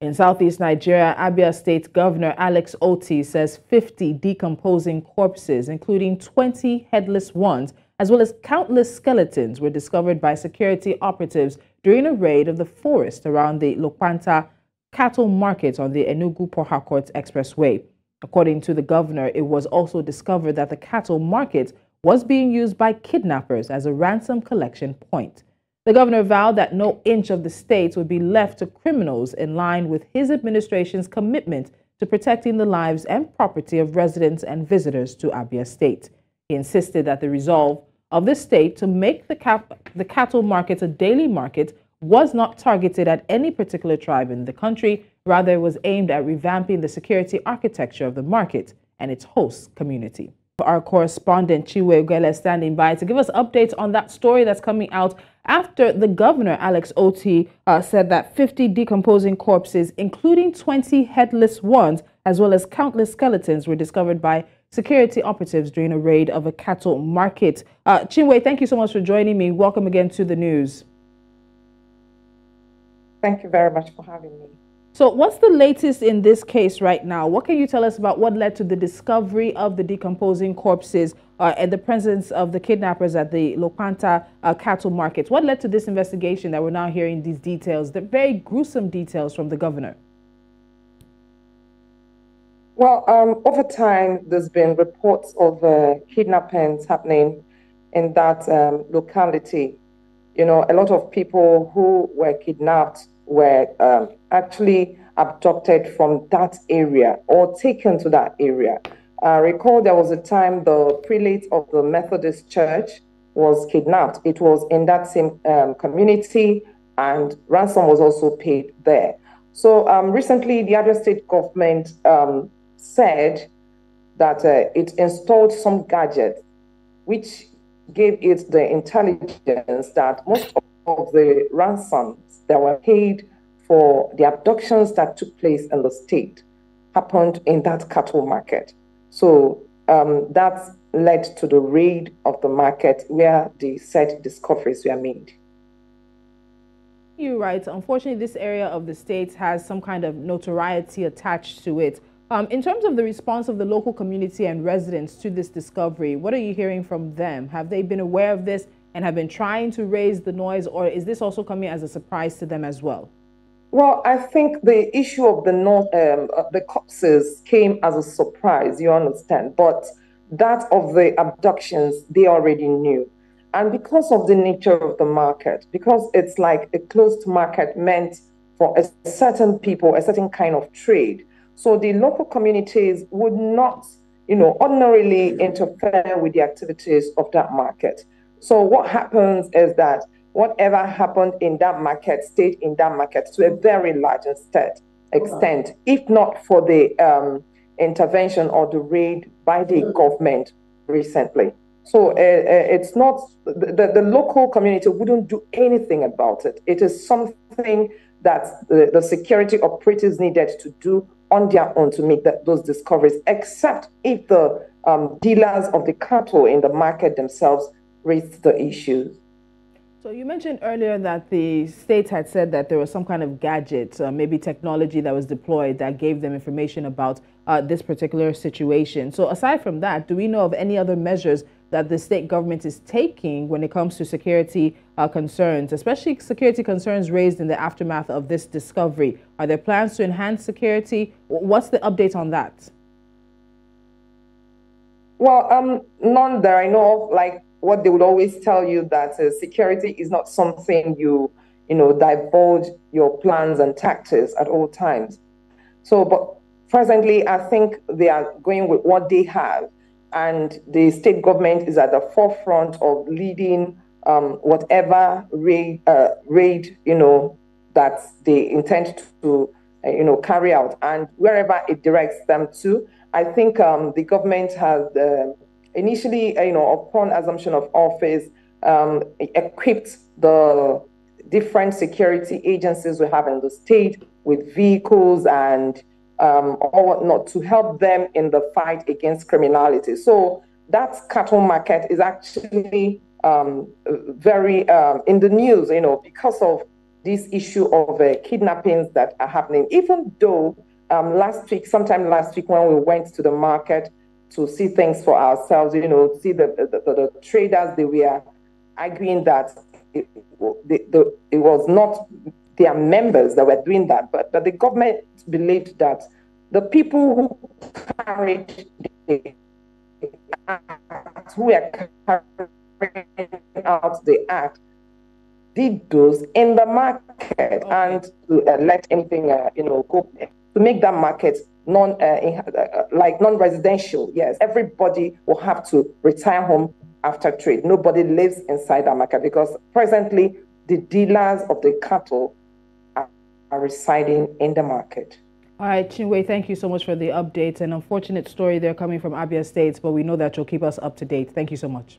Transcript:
In southeast Nigeria, Abia State Governor Alex Otti says 50 decomposing corpses, including 20 headless ones, as well as countless skeletons, were discovered by security operatives during a raid of the forest around the Lokpanta Cattle Market on the Enugu-Port Harcourt Expressway. According to the governor, it was also discovered that the cattle market was being used by kidnappers as a ransom collection point. The governor vowed that no inch of the state would be left to criminals, in line with his administration's commitment to protecting the lives and property of residents and visitors to Abia State. He insisted that the resolve of the state to make the cattle market a daily market was not targeted at any particular tribe in the country. Rather, it was aimed at revamping the security architecture of the market and its host community. Our correspondent Chinwe Ugele standing by to give us updates on that story that's coming out after the governor, Alex Otti, said that 50 decomposing corpses, including 20 headless ones, as well as countless skeletons, were discovered by security operatives during a raid of a cattle market. Chinwe, thank you so much for joining me. Welcome again to the news. Thank you very much for having me. So what's the latest in this case right now? What can you tell us about what led to the discovery of the decomposing corpses and the presence of the kidnappers at the Lokpanta Cattle Market? What led to this investigation that we're now hearing these details, the very gruesome details from the governor? Well, over time, there's been reports of kidnappings happening in that locality. You know, a lot of people who were kidnapped were actually abducted from that area or taken to that area. Recall there was a time the prelate of the Methodist Church was kidnapped. It was in that same community, and ransom was also paid there. So recently, the Abia State government said that it installed some gadgets which gave it the intelligence that most of the ransoms that were paid for the abductions that took place in the state happened in that cattle market. So that led to the raid of the market where the said discoveries were made. You're right. Unfortunately, this area of the state has some kind of notoriety attached to it. In terms of the response of the local community and residents to this discovery, what are you hearing from them? Have they been aware of this and have been trying to raise the noise, or is this also coming as a surprise to them as well? Well, I think the issue of the corpses came as a surprise, you understand, but that of the abductions, they already knew. And because of the nature of the market, because it's like a closed market meant for a certain people, a certain kind of trade, so the local communities would not, ordinarily interfere with the activities of that market. So what happens is that whatever happened in that market stayed in that market to a very large extent, if not for the intervention or the raid by the government recently. So it's not, the local community wouldn't do anything about it. It is something that the security operatives needed to do on their own to make those discoveries, except if the dealers of the cattle in the market themselves raised the issues. So you mentioned earlier that the state had said that there was some kind of gadget, maybe technology that was deployed that gave them information about this particular situation. So aside from that, do we know of any other measures that the state government is taking when it comes to security concerns, especially security concerns raised in the aftermath of this discovery? Are there plans to enhance security? What's the update on that? Well, none that I know of. Like what they would always tell you, that security is not something you divulge your plans and tactics at all times. So, but presently, I think they are going with what they have, and the state government is at the forefront of leading whatever raid that they intend to carry out, and wherever it directs them to. I think the government has initially, upon assumption of office, equipped the different security agencies we have in the state with vehicles and or whatnot to help them in the fight against criminality. So that cattle market is actually very in the news, because of this issue of kidnappings that are happening, even though sometime last week when we went to the market to see things for ourselves, see the traders, they were arguing that it was not their members that were doing that, but the government believed that the people who carried the act, who were carrying out the act, did those in the market, and to let anything, go to make that market non-residential. Yes, everybody will have to retire home after trade. Nobody lives inside that market because presently the dealers of the cattle are residing in the market. All right, Chinwe, thank you so much for the updates. An unfortunate story there coming from Abia State, but we know that you'll keep us up to date. Thank you so much.